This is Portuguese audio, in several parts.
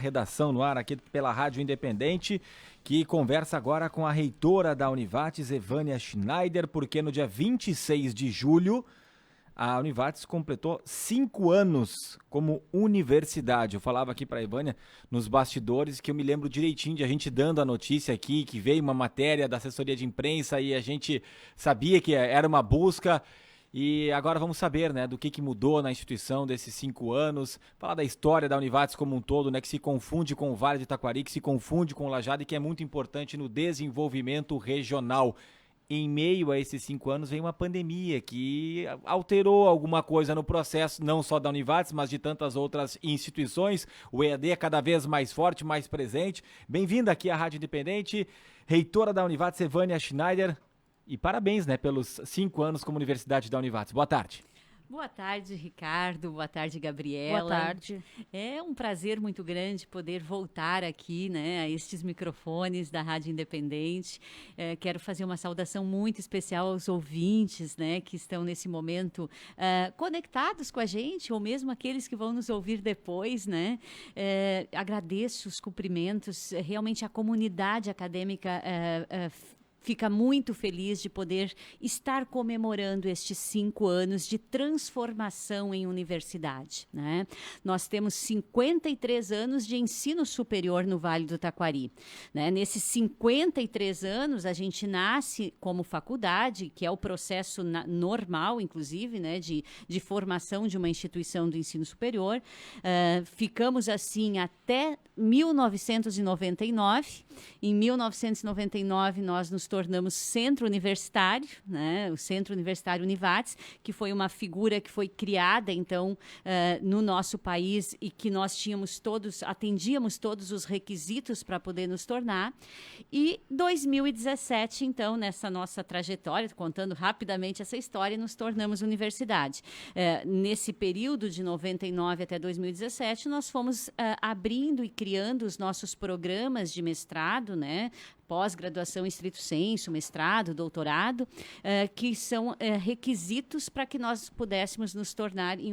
Redação no ar aqui pela Rádio Independente, que conversa agora com a reitora da Univates, Evânia Schneider, porque no dia 26 de julho a Univates completou 5 anos como universidade. Eu falava aqui para a Evânia nos bastidores que eu me lembro direitinho de a gente dando a notícia aqui, que veio uma matéria da assessoria de imprensa e a gente sabia que era uma busca. E agora vamos saber, né, do que mudou na instituição desses 5 anos, falar da história da Univates como um todo, né, que se confunde com o Vale do Taquari, que se confunde com o Lajado e que é muito importante no desenvolvimento regional. Em meio a esses 5 anos vem uma pandemia que alterou alguma coisa no processo, não só da Univates, mas de tantas outras instituições. O EAD é cada vez mais forte, mais presente. Bem-vinda aqui à Rádio Independente, reitora da Univates, Evânia Schneider. E parabéns, né, pelos 5 anos como Universidade da Univates. Boa tarde. Boa tarde, Ricardo. Boa tarde, Gabriela. Boa tarde. É um prazer muito grande poder voltar aqui, né, a estes microfones da Rádio Independente. Quero fazer uma saudação muito especial aos ouvintes, né, que estão nesse momento conectados com a gente, ou mesmo aqueles que vão nos ouvir depois, né. Agradeço os cumprimentos. Realmente a comunidade acadêmica fica muito feliz de poder estar comemorando estes 5 anos de transformação em universidade, né? Nós temos 53 anos de ensino superior no Vale do Taquari, né? Nesses 53 anos, a gente nasce como faculdade, que é o processo normal, inclusive, né, de formação de uma instituição do ensino superior. Ficamos assim até 1999. Em 1999, nós nos tornamos centro universitário, né? O Centro Universitário Univates, que foi uma figura que foi criada, então, no nosso país e que nós atendíamos todos os requisitos para poder nos tornar. E 2017, então, nessa nossa trajetória, contando rapidamente essa história, nos tornamos universidade. Nesse período de 99 até 2017, nós fomos abrindo e criando os nossos programas de mestrado, né? Pós-graduação em stricto sensu, mestrado, doutorado, que são requisitos para que nós pudéssemos nos tornar em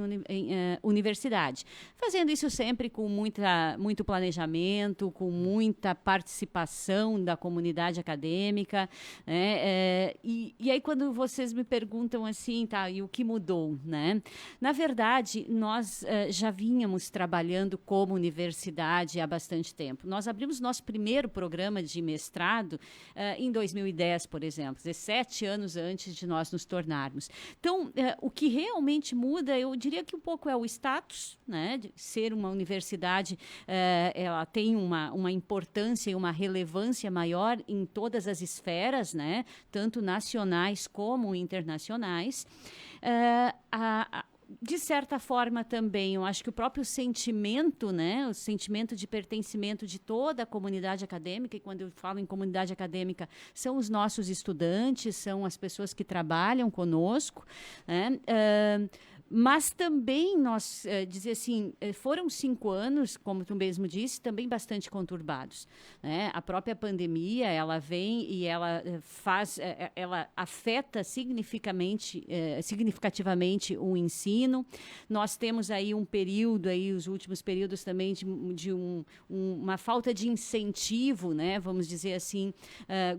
universidade. Fazendo isso sempre com muito planejamento, com muita participação da comunidade acadêmica, né? E aí quando vocês me perguntam assim, tá, e o que mudou, né? Na verdade, nós já vínhamos trabalhando como universidade há bastante tempo. Nós abrimos nosso primeiro programa de mestrado em 2010, por exemplo, 17 anos antes de nós nos tornarmos. Então, o que realmente muda, eu diria que um pouco é o status, né, de ser uma universidade, ela tem uma importância e uma relevância maior em todas as esferas, né, tanto nacionais como internacionais. De certa forma também, eu acho que o próprio sentimento, né, o sentimento de pertencimento de toda a comunidade acadêmica, e quando eu falo em comunidade acadêmica, são os nossos estudantes, são as pessoas que trabalham conosco, né, mas também nós, dizer assim, foram 5 anos, como tu mesmo disse, também bastante conturbados, né? A própria pandemia, ela vem e ela ela afeta significativamente o ensino. Nós temos aí um período, aí, os últimos períodos também de uma falta de incentivo, né? Vamos dizer assim,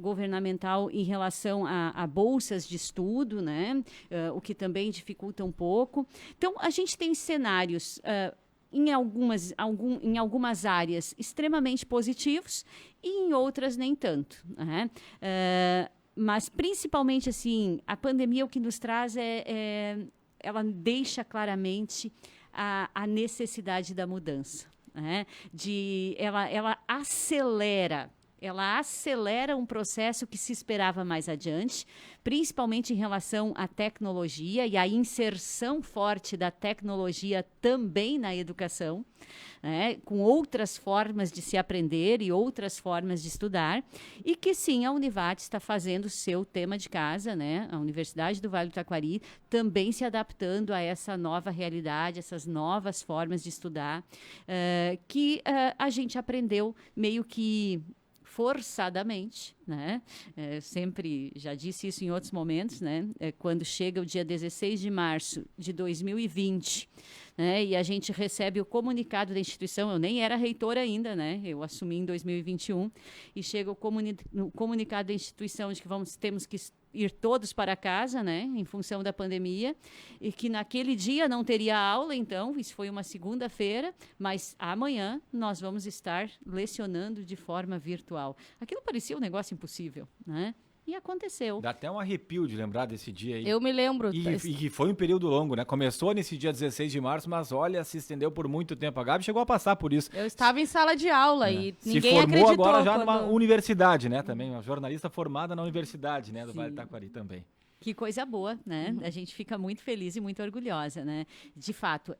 governamental em relação a bolsas de estudo, né? O que também dificulta um pouco. Então, a gente tem cenários em algumas áreas extremamente positivos e em outras nem tanto, né? Mas, principalmente, assim, a pandemia o que nos traz ela deixa claramente a necessidade da mudança, né? Ela acelera um processo que se esperava mais adiante, principalmente em relação à tecnologia e à inserção forte da tecnologia também na educação, né, com outras formas de se aprender e outras formas de estudar, e que sim, a Univates está fazendo o seu tema de casa, né, a Universidade do Vale do Taquari, também se adaptando a essa nova realidade, essas novas formas de estudar, que a gente aprendeu meio que forçadamente, né? Sempre já disse isso em outros momentos, né? Quando chega o dia 16 de março de 2020, né? E a gente recebe o comunicado da instituição. Eu nem era reitora ainda, né? Eu assumi em 2021 e chega o comunicado da instituição de que temos que ir todos para casa, né, em função da pandemia, e que naquele dia não teria aula, então, isso foi uma segunda-feira, mas amanhã nós vamos estar lecionando de forma virtual. Aquilo parecia um negócio impossível, né? E aconteceu. Dá até um arrepio de lembrar desse dia aí. Eu me lembro. E que foi um período longo, né? Começou nesse dia 16 de março, mas olha, se estendeu por muito tempo. A Gabi chegou a passar por isso. Eu estava em sala de aula e ninguém se formou acreditou. Agora já numa universidade, né? Também, uma jornalista formada na universidade, né? Do Vale do Taquari também. Que coisa boa, né? A gente fica muito feliz e muito orgulhosa, né? De fato,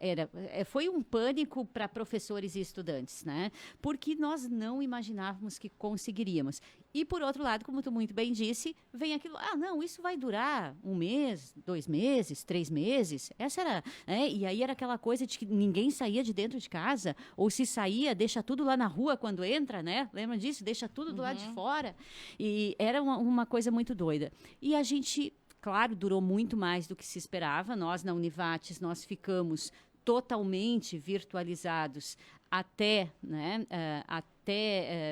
foi um pânico para professores e estudantes, né? Porque nós não imaginávamos que conseguiríamos. E, por outro lado, como tu muito bem disse, vem aquilo, não, isso vai durar 1 mês, 2 meses, 3 meses. Essa era, né? E aí era aquela coisa de que ninguém saía de dentro de casa, ou se saía, deixa tudo lá na rua quando entra, né? Lembra disso? Deixa tudo do lado de fora. E era uma coisa muito doida. E a gente... Claro, durou muito mais do que se esperava. Nós, na Univates, nós ficamos totalmente virtualizados até, né,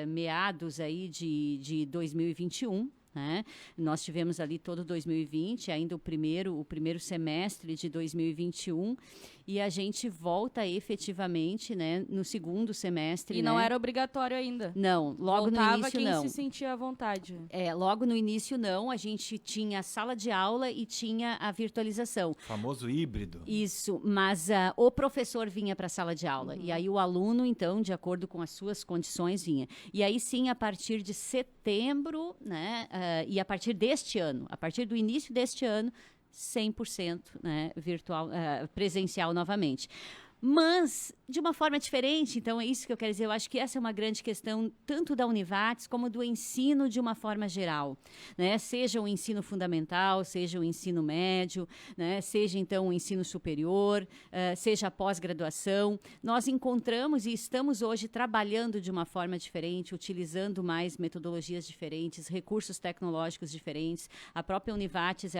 meados aí de 2021. Né? Nós tivemos ali todo 2020, ainda o primeiro semestre de 2021, e a gente volta efetivamente, né, no segundo semestre. E não era obrigatório ainda? Não, logo no início quem não. se sentia à vontade. Logo no início não, a gente tinha a sala de aula e tinha a virtualização. O famoso híbrido. Isso, mas o professor vinha para a sala de aula, e aí o aluno, então, de acordo com as suas condições, vinha. E aí sim, a partir de setembro, né, e a partir deste ano, a partir do início deste ano, 100%, né, virtual, presencial novamente. Mas de uma forma diferente, então é isso que eu quero dizer. Eu acho que essa é uma grande questão, tanto da Univates como do ensino de uma forma geral, né? Seja o ensino fundamental, seja o ensino médio, né? Seja então o ensino superior, seja a pós-graduação. Nós encontramos e estamos hoje trabalhando de uma forma diferente, utilizando mais metodologias diferentes, recursos tecnológicos diferentes. A própria Univates,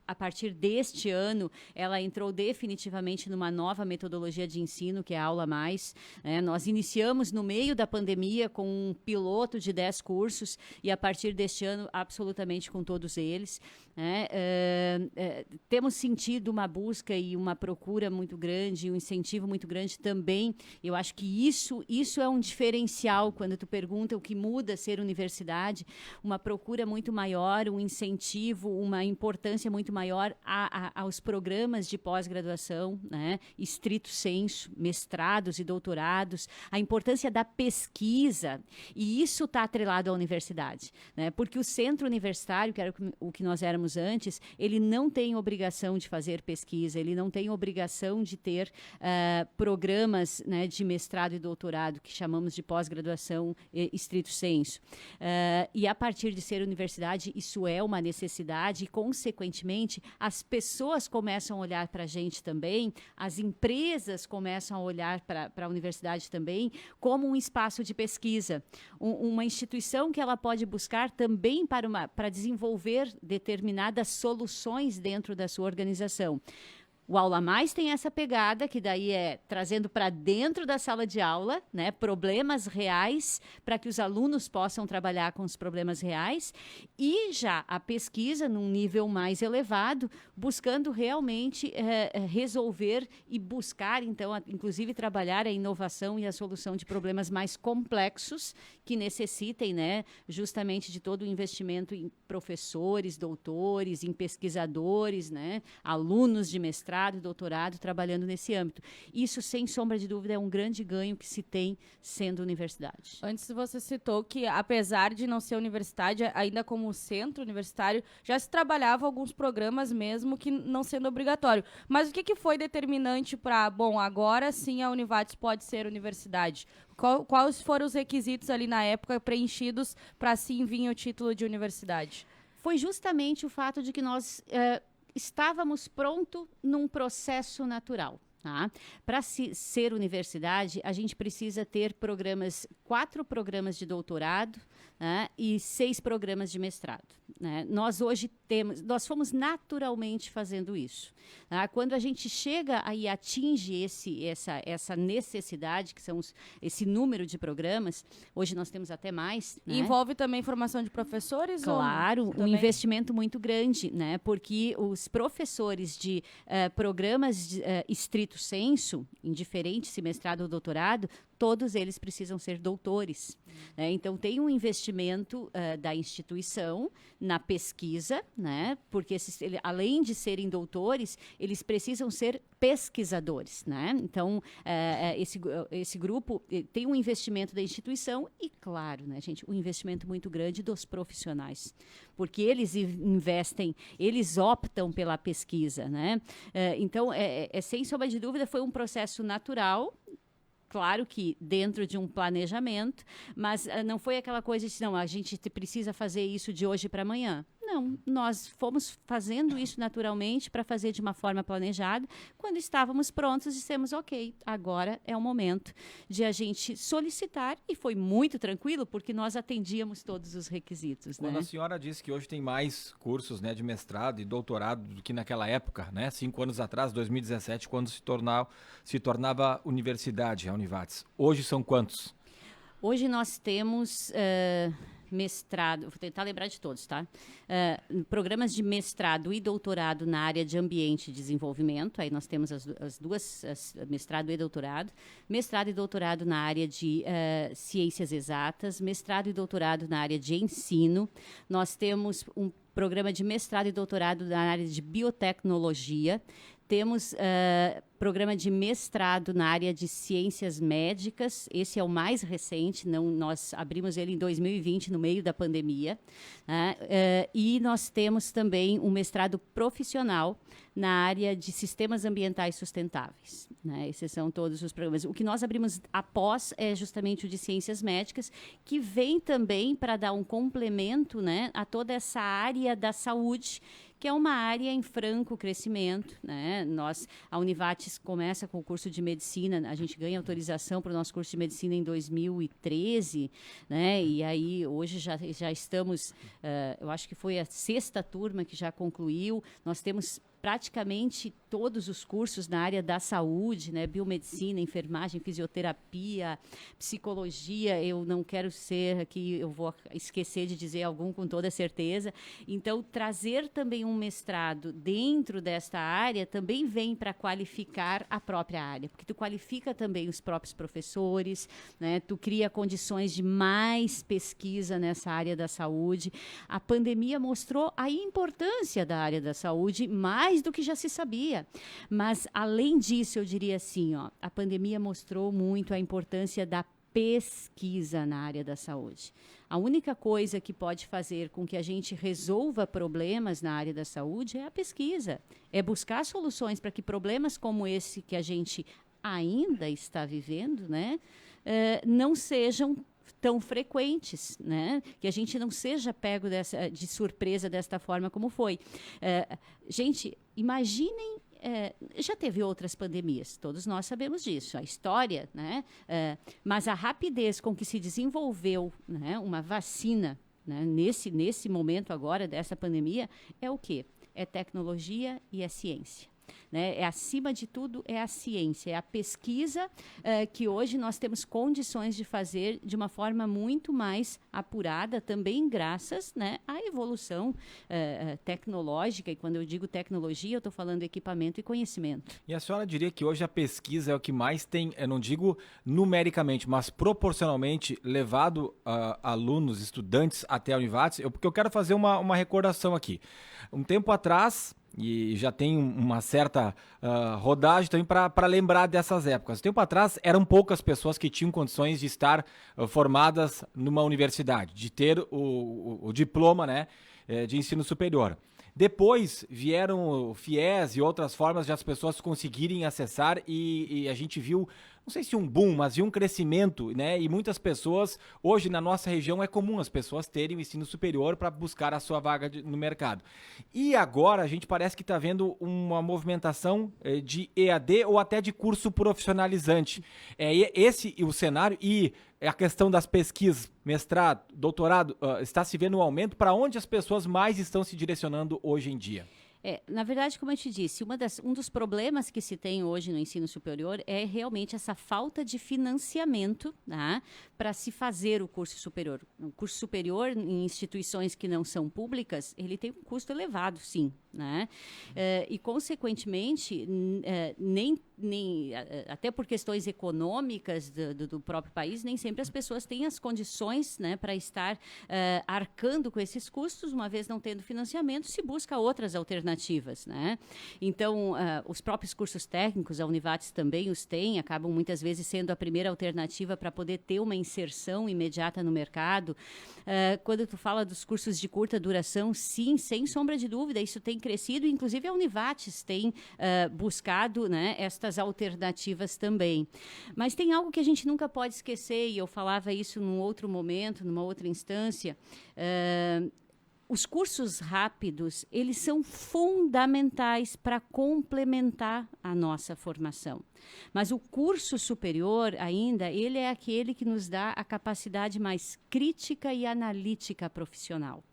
a partir deste ano, ela entrou definitivamente numa nova metodologia de ensino, que é a Aula Mais. Nós iniciamos no meio da pandemia com um piloto de 10 cursos e a partir deste ano, absolutamente com todos eles. Temos sentido uma busca e uma procura muito grande, um incentivo muito grande também. Eu acho que isso é um diferencial quando tu pergunta o que muda ser universidade, uma procura muito maior, um incentivo, uma importância muito maior aos programas de pós-graduação, né? Estrito sensu, mestrados e doutorados, a importância da pesquisa, e isso está atrelado à universidade, né? Porque o centro universitário, que era o que nós éramos antes, ele não tem obrigação de fazer pesquisa, ele não tem obrigação de ter programas, né, de mestrado e doutorado, que chamamos de pós-graduação estrito sensu. E a partir de ser universidade, isso é uma necessidade e, consequentemente, as pessoas começam a olhar para a gente também, as empresas começam a olhar para a universidade também como um espaço de pesquisa, uma instituição que ela pode buscar também para desenvolver determinadas soluções dentro da sua organização. O Aula Mais tem essa pegada, que daí é trazendo para dentro da sala de aula, né, problemas reais, para que os alunos possam trabalhar com os problemas reais, e já a pesquisa num nível mais elevado, buscando realmente resolver e buscar, então, inclusive trabalhar a inovação e a solução de problemas mais complexos, que necessitem, né, justamente de todo o investimento em professores, doutores, em pesquisadores, né, alunos de mestrado e doutorado trabalhando nesse âmbito. Isso, sem sombra de dúvida, é um grande ganho que se tem sendo universidade. Antes você citou que, apesar de não ser universidade, ainda como centro universitário, já se trabalhava alguns programas mesmo que não sendo obrigatório. Mas o que foi determinante para, agora sim a Univates pode ser universidade? Quais foram os requisitos ali na época preenchidos para assim vir o título de universidade? Foi justamente o fato de que nós estávamos prontos num processo natural. Tá? Para ser universidade, a gente precisa ter 4 programas de doutorado, né, e 6 programas de mestrado. Né? Nós hoje nós fomos naturalmente fazendo isso. Tá? Quando a gente chega e atinge essa necessidade, que são esse número de programas, hoje nós temos até mais. Né? Envolve também formação de professores? Claro, um investimento muito grande, né? Porque os professores de programas estrito sensu, indiferente se mestrado ou doutorado, todos eles precisam ser doutores. Né? Então, tem um investimento da instituição na pesquisa, né? Porque além de serem doutores, eles precisam ser pesquisadores. Né? Então, esse grupo tem um investimento da instituição e, claro, né, gente, um investimento muito grande dos profissionais. Porque eles investem, eles optam pela pesquisa. Né? Então, sem sombra de dúvida, foi um processo natural. Claro que dentro de um planejamento, mas não foi aquela coisa de, não, a gente precisa fazer isso de hoje para amanhã. Não, nós fomos fazendo isso naturalmente para fazer de uma forma planejada. Quando estávamos prontos, dissemos, ok, agora é o momento de a gente solicitar, e foi muito tranquilo, porque nós atendíamos todos os requisitos. Quando né? a senhora disse que hoje tem mais cursos, né, de mestrado e doutorado do que naquela época, né, 5 anos atrás, 2017, quando se tornava universidade, a Univates. Hoje são quantos? Hoje nós temos... mestrado, vou tentar lembrar de todos, tá? Programas de mestrado e doutorado na área de ambiente e desenvolvimento, aí nós temos as duas, mestrado e doutorado na área de ciências exatas, mestrado e doutorado na área de ensino, nós temos um programa de mestrado e doutorado na área de biotecnologia, temos programa de mestrado na área de ciências médicas, esse é o mais recente, nós abrimos ele em 2020, no meio da pandemia, né? E nós temos também um mestrado profissional na área de sistemas ambientais sustentáveis. Né? Esses são todos os programas. O que nós abrimos após é justamente o de ciências médicas, que vem também para dar um complemento, né, a toda essa área da saúde, que é uma área em franco crescimento. Né? A Univates começa com o curso de medicina, a gente ganha autorização para o nosso curso de medicina em 2013, né? E aí hoje já estamos, eu acho que foi a 6ª turma que já concluiu, nós temos praticamente todos os cursos na área da saúde, né? Biomedicina, enfermagem, fisioterapia, psicologia, eu não quero ser aqui, eu vou esquecer de dizer algum com toda certeza. Então, trazer também um mestrado dentro desta área também vem para qualificar a própria área, porque tu qualifica também os próprios professores, né? Tu cria condições de mais pesquisa nessa área da saúde. A pandemia mostrou a importância da área da saúde, mais do que já se sabia. Mas, além disso, eu diria assim, a pandemia mostrou muito a importância da pesquisa na área da saúde. A única coisa que pode fazer com que a gente resolva problemas na área da saúde é a pesquisa. É buscar soluções para que problemas como esse que a gente ainda está vivendo, né, não sejam tão frequentes, né? Que a gente não seja pego de surpresa desta forma como foi. Gente, imaginem, já teve outras pandemias, todos nós sabemos disso, a história, né? Mas a rapidez com que se desenvolveu, né, uma vacina, né, nesse momento agora dessa pandemia, é o quê? É tecnologia e é ciência. Né? Acima de tudo, é a ciência, é a pesquisa que hoje nós temos condições de fazer de uma forma muito mais apurada, também graças, né, à evolução tecnológica. E quando eu digo tecnologia, eu estou falando equipamento e conhecimento. E a senhora diria que hoje a pesquisa é o que mais tem, eu não digo numericamente, mas proporcionalmente levado alunos, estudantes até a Univates? Porque eu quero fazer uma recordação aqui. Um tempo atrás, e já tem uma certa rodagem também para lembrar dessas épocas. Tempo atrás, eram poucas pessoas que tinham condições de estar formadas numa universidade, de ter o diploma, né, de ensino superior. Depois vieram o FIES e outras formas de as pessoas conseguirem acessar e a gente viu não sei se um boom, mas de um crescimento, né? E muitas pessoas, hoje na nossa região é comum as pessoas terem o ensino superior para buscar a sua vaga no mercado. E agora a gente parece que está vendo uma movimentação de EAD ou até de curso profissionalizante. Esse o cenário e a questão das pesquisas, mestrado, doutorado, está se vendo um aumento. Para onde as pessoas mais estão se direcionando hoje em dia? Na verdade, como eu te disse, um dos problemas que se tem hoje no ensino superior é realmente essa falta de financiamento, tá, para se fazer o curso superior. O curso superior em instituições que não são públicas, ele tem um custo elevado, sim. Né? E, consequentemente, até por questões econômicas do próprio país, nem sempre as pessoas têm as condições, né, para estar arcando com esses custos. Uma vez não tendo financiamento, se busca outras alternativas. Né? Então, os próprios cursos técnicos, a Univates também os tem, acabam muitas vezes sendo a primeira alternativa para poder ter uma inserção imediata no mercado. Quando tu fala dos cursos de curta duração, sim, sem sombra de dúvida, isso tem crescido, inclusive a Univates tem buscado, né, estas alternativas também. Mas tem algo que a gente nunca pode esquecer, e eu falava isso num outro momento, numa outra instância. Os cursos rápidos, eles são fundamentais para complementar a nossa formação. Mas o curso superior, ainda, ele é aquele que nos dá a capacidade mais crítica e analítica profissional.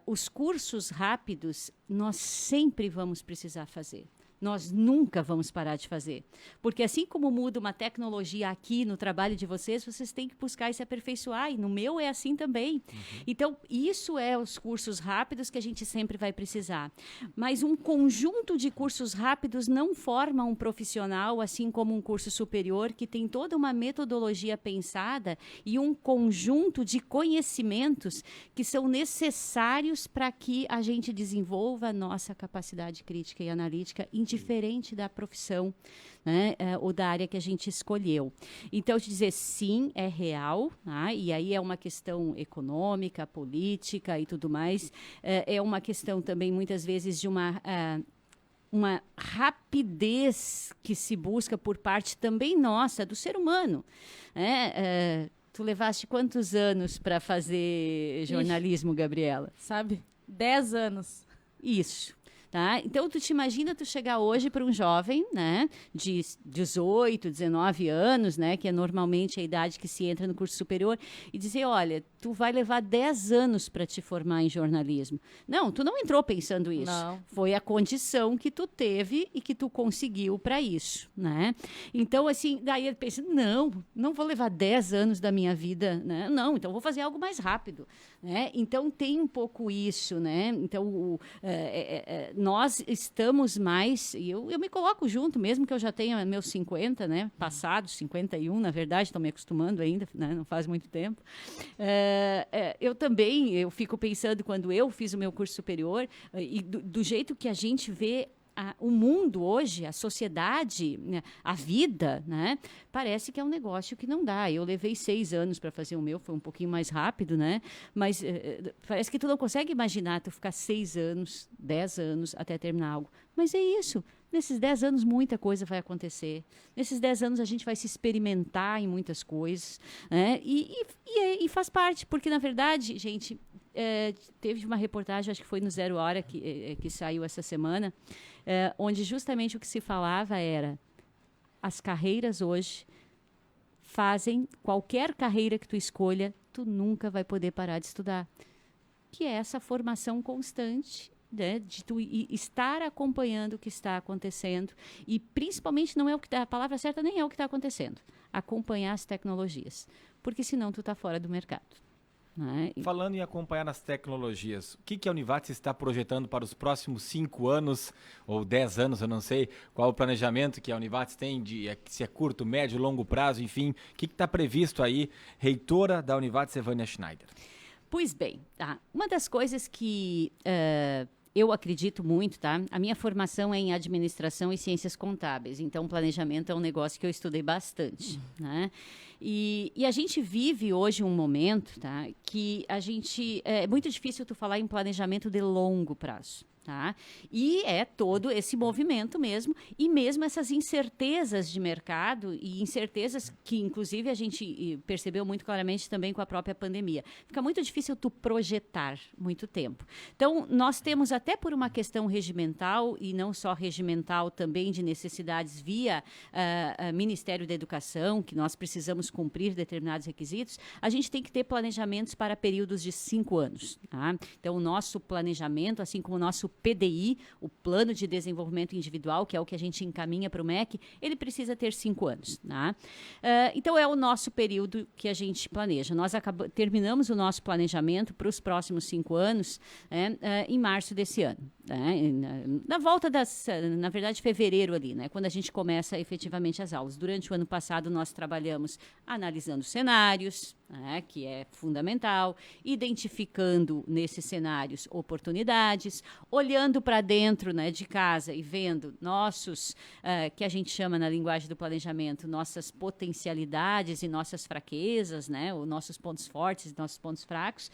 Os cursos rápidos, nós sempre vamos precisar fazer. Nós nunca vamos parar de fazer. Porque assim como muda uma tecnologia aqui no trabalho de vocês, vocês têm que buscar e se aperfeiçoar. E no meu é assim também. Então, isso é os cursos rápidos que a gente sempre vai precisar. Mas um conjunto de cursos rápidos não forma um profissional, assim como um curso superior, que tem toda uma metodologia pensada e um conjunto de conhecimentos que são necessários para que a gente desenvolva a nossa capacidade crítica e analítica diferente da profissão, né, ou da área que a gente escolheu. Então, te dizer sim, é real, né, e aí é uma questão econômica, política e tudo mais, é uma questão também, muitas vezes, de uma rapidez que se busca por parte também nossa, do ser humano. Né? Tu levaste quantos anos para fazer jornalismo, Gabriela? Sabe? 10 anos. Isso. Tá? Então, tu te imagina tu chegar hoje para um jovem, né, de 18, 19 anos, né, que é normalmente a idade que se entra no curso superior, e dizer, olha, tu vai levar 10 anos para te formar em jornalismo. Não, tu não entrou pensando isso. Não. Foi a condição que tu teve e que tu conseguiu para isso, né? Então, assim, daí ele pensa, não vou levar 10 anos da minha vida, né? Não, então vou fazer algo mais rápido, né? Então, tem um pouco isso, né? Então, nós estamos mais, e eu me coloco junto, mesmo que eu já tenha meus 50, né, passados, 51, na verdade, estou me acostumando ainda, né, não faz muito tempo. Eu fico pensando, quando eu fiz o meu curso superior, e do jeito que a gente vê o mundo hoje, a sociedade, né, a vida, né, parece que é um negócio que não dá. Eu levei 6 anos para fazer o meu, foi um pouquinho mais rápido, né? Mas parece que tu não consegue imaginar tu ficar 6 anos, 10 anos até terminar algo. Mas é isso. Nesses 10 anos, muita coisa vai acontecer. Nesses 10 anos, a gente vai se experimentar em muitas coisas, né? E faz parte, porque, na verdade, gente, teve uma reportagem, acho que foi no Zero Hora, que saiu essa semana, onde justamente o que se falava era: as carreiras hoje fazem, qualquer carreira que tu escolha, tu nunca vai poder parar de estudar. Que é essa formação constante, né, de tu estar acompanhando o que está acontecendo, e principalmente não é a palavra certa, nem é o que está acontecendo, acompanhar as tecnologias, porque senão tu está fora do mercado. Né? Falando em acompanhar as tecnologias, o que a Univates está projetando para os próximos 5 anos ou 10 anos, eu não sei qual o planejamento que a Univates tem, se é curto, médio, longo prazo, enfim, o que está previsto aí, reitora da Univates, Evânia Schneider? Pois bem, tá. Uma das coisas que eu acredito muito, tá? A minha formação é em administração e ciências contábeis, então planejamento é um negócio que eu estudei bastante, né? E a gente vive hoje um momento, tá, que é muito difícil tu falar em planejamento de longo prazo. Tá? E é todo esse movimento mesmo, e mesmo essas incertezas de mercado, e incertezas que, inclusive, a gente percebeu muito claramente também com a própria pandemia. Fica muito difícil tu projetar muito tempo. Então, nós temos até por uma questão regimental, e não só regimental, também de necessidades via Ministério da Educação, que nós precisamos cumprir determinados requisitos, a gente tem que ter planejamentos para períodos de 5 anos. Tá? Então, o nosso planejamento, assim como o nosso PDI, o Plano de Desenvolvimento Individual, que é o que a gente encaminha para o MEC, ele precisa ter 5 anos. Tá? Então, é o nosso período que a gente planeja. Nós terminamos o nosso planejamento para os próximos 5 anos em março desse ano. Na volta na verdade, fevereiro ali, né, quando a gente começa efetivamente as aulas. Durante o ano passado, nós trabalhamos analisando cenários, que é fundamental, identificando nesses cenários oportunidades, olhando para dentro, né, de casa e vendo que a gente chama na linguagem do planejamento, nossas potencialidades e nossas fraquezas, né, os nossos pontos fortes e nossos pontos fracos,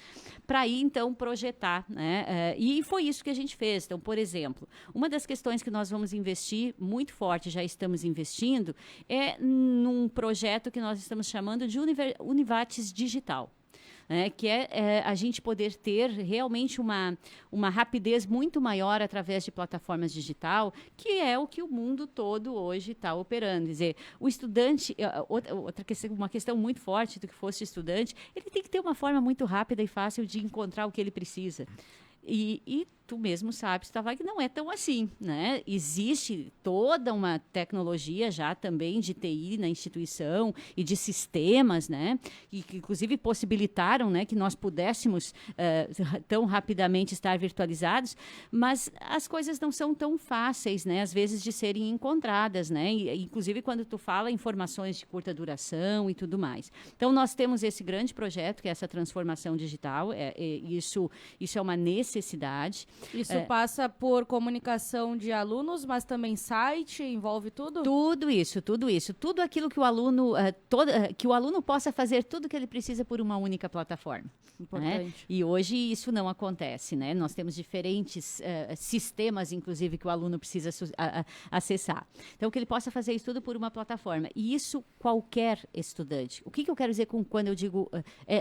para aí, então, projetar. Né, e foi isso que a gente fez. Então, por exemplo, uma das questões que nós vamos investir muito forte, já estamos investindo, é num projeto que nós estamos chamando de Univates Digital. Que é a gente poder ter realmente uma rapidez muito maior através de plataformas digital, que é o que o mundo todo hoje está operando. Quer dizer, o estudante, uma questão muito forte do que fosse estudante, ele tem que ter uma forma muito rápida e fácil de encontrar o que ele precisa. E tu mesmo sabes, Tavares, que não é tão assim, né? Existe toda uma tecnologia já também de TI na instituição e de sistemas, né? E que, inclusive, possibilitaram, né, que nós pudéssemos tão rapidamente estar virtualizados, mas as coisas não são tão fáceis, né? Às vezes, de serem encontradas, né? E, inclusive, quando tu fala informações de curta duração e tudo mais. Então, nós temos esse grande projeto, que é essa transformação digital. Isso é uma necessidade. Isso passa por comunicação de alunos, mas também site, envolve tudo? Tudo isso. Tudo aquilo que o aluno, que o aluno possa fazer tudo o que ele precisa por uma única plataforma. Importante. Né? E hoje isso não acontece, né? Nós temos diferentes sistemas, inclusive, que o aluno precisa acessar. Então, que ele possa fazer isso tudo por uma plataforma. E isso qualquer estudante. O que eu quero dizer quando eu digo,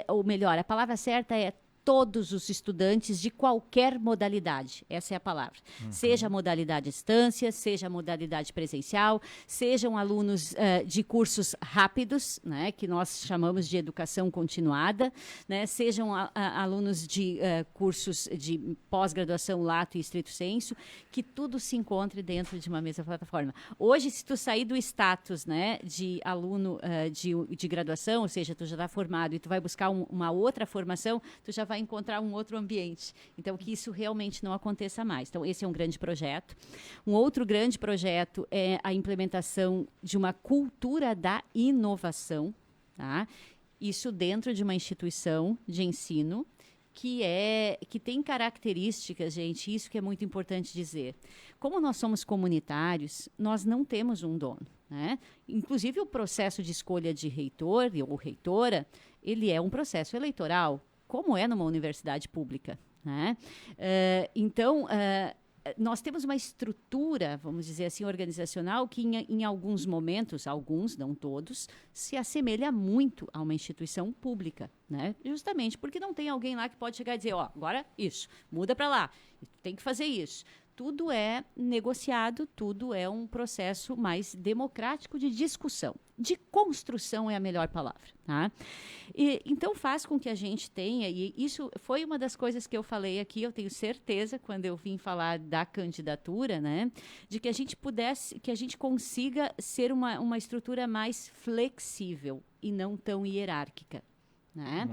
ou melhor, a palavra certa é todos os estudantes de qualquer modalidade, essa é a palavra. Seja a modalidade à distância, seja a modalidade presencial, sejam alunos de cursos rápidos, né, que nós chamamos de educação continuada, né, sejam alunos de cursos de pós-graduação lato e estrito sensu, que tudo se encontre dentro de uma mesma plataforma. Hoje, se tu sair do status, né, de aluno de graduação, ou seja, tu já está formado e tu vai buscar uma outra formação, tu já vai encontrar um outro ambiente. Então, que isso realmente não aconteça mais. Então, esse é um grande projeto. Um outro grande projeto é a implementação de uma cultura da inovação, tá? Isso dentro de uma instituição de ensino que tem características, gente, isso que é muito importante dizer. Como nós somos comunitários, nós não temos um dono, né? Inclusive, o processo de escolha de reitor ou reitora, ele é um processo eleitoral, como é numa universidade pública, né? Então, nós temos uma estrutura, vamos dizer assim, organizacional que em alguns momentos, alguns, não todos, se assemelha muito a uma instituição pública, né? Justamente porque não tem alguém lá que pode chegar e dizer, agora isso, muda para lá, tem que fazer isso. Tudo é negociado, tudo é um processo mais democrático de discussão. De construção é a melhor palavra. Tá? Então, faz com que a gente tenha, e isso foi uma das coisas que eu falei aqui, eu tenho certeza, quando eu vim falar da candidatura, né, de que a gente consiga ser uma estrutura mais flexível e não tão hierárquica. Né?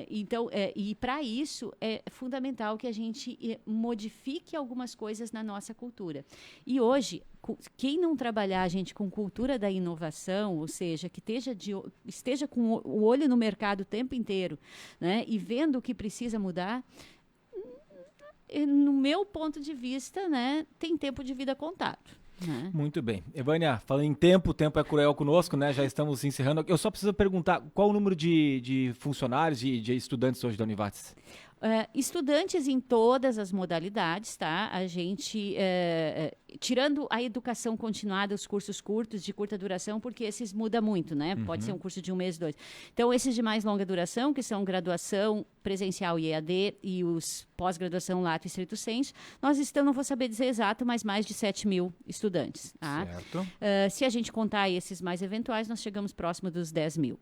Então, e para isso é fundamental que a gente modifique algumas coisas na nossa cultura. E hoje, quem não trabalhar, gente, com cultura da inovação, ou seja, que esteja com o olho no mercado o tempo inteiro, né, e vendo o que precisa mudar, no meu ponto de vista, né, tem tempo de vida contado. Muito bem. Evânia, falando em tempo, o tempo é cruel conosco, né? Já estamos encerrando. Eu só preciso perguntar, qual o número de funcionários e de estudantes hoje da Univates? Estudantes em todas as modalidades, tá? A gente, tirando a educação continuada, os cursos curtos, de curta duração, porque esses muda muito, né? Pode ser um curso de 1 mês, 2. Então, esses de mais longa duração, que são graduação presencial e EAD, e os pós-graduação lato e stricto sensu, nós estamos, não vou saber dizer exato, mas mais de 7 mil estudantes, tá? Certo. Se a gente contar esses mais eventuais, nós chegamos próximo dos 10 mil.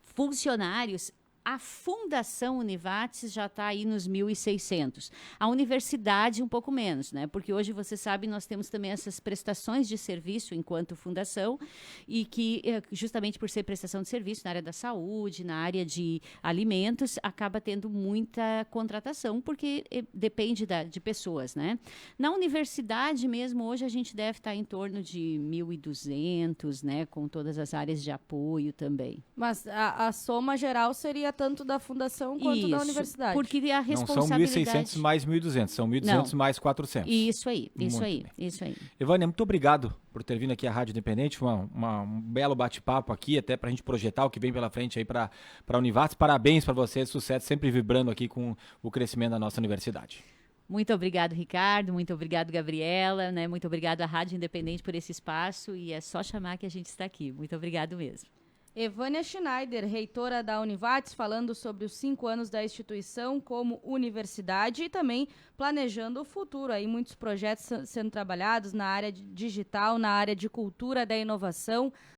Funcionários, a Fundação Univates já está aí nos 1.600. A universidade um pouco menos, né? Porque hoje, você sabe, nós temos também essas prestações de serviço enquanto fundação e que, justamente por ser prestação de serviço na área da saúde, na área de alimentos, acaba tendo muita contratação, porque depende de pessoas, né? Na universidade mesmo, hoje a gente deve estar em torno de 1.200, né? Com todas as áreas de apoio também. Mas a soma geral seria tanto da fundação quanto da universidade. Porque a Não são responsabilidade... 1.600 mais 1.200, são 1.200 mais 400. Isso aí. Muito Isso aí. Evânia, muito obrigado por ter vindo aqui à Rádio Independente, um belo bate-papo aqui, até para a gente projetar o que vem pela frente aí para a Univates. Parabéns para você, sucesso, sempre vibrando aqui com o crescimento da nossa universidade. Muito obrigado, Ricardo. Muito obrigado, Gabriela. Né? Muito obrigado à Rádio Independente por esse espaço. E é só chamar que a gente está aqui. Muito obrigado mesmo. Evânia Schneider, reitora da Univates, falando sobre os 5 anos da instituição como universidade e também planejando o futuro. Aí muitos projetos sendo trabalhados na área digital, na área de cultura da inovação,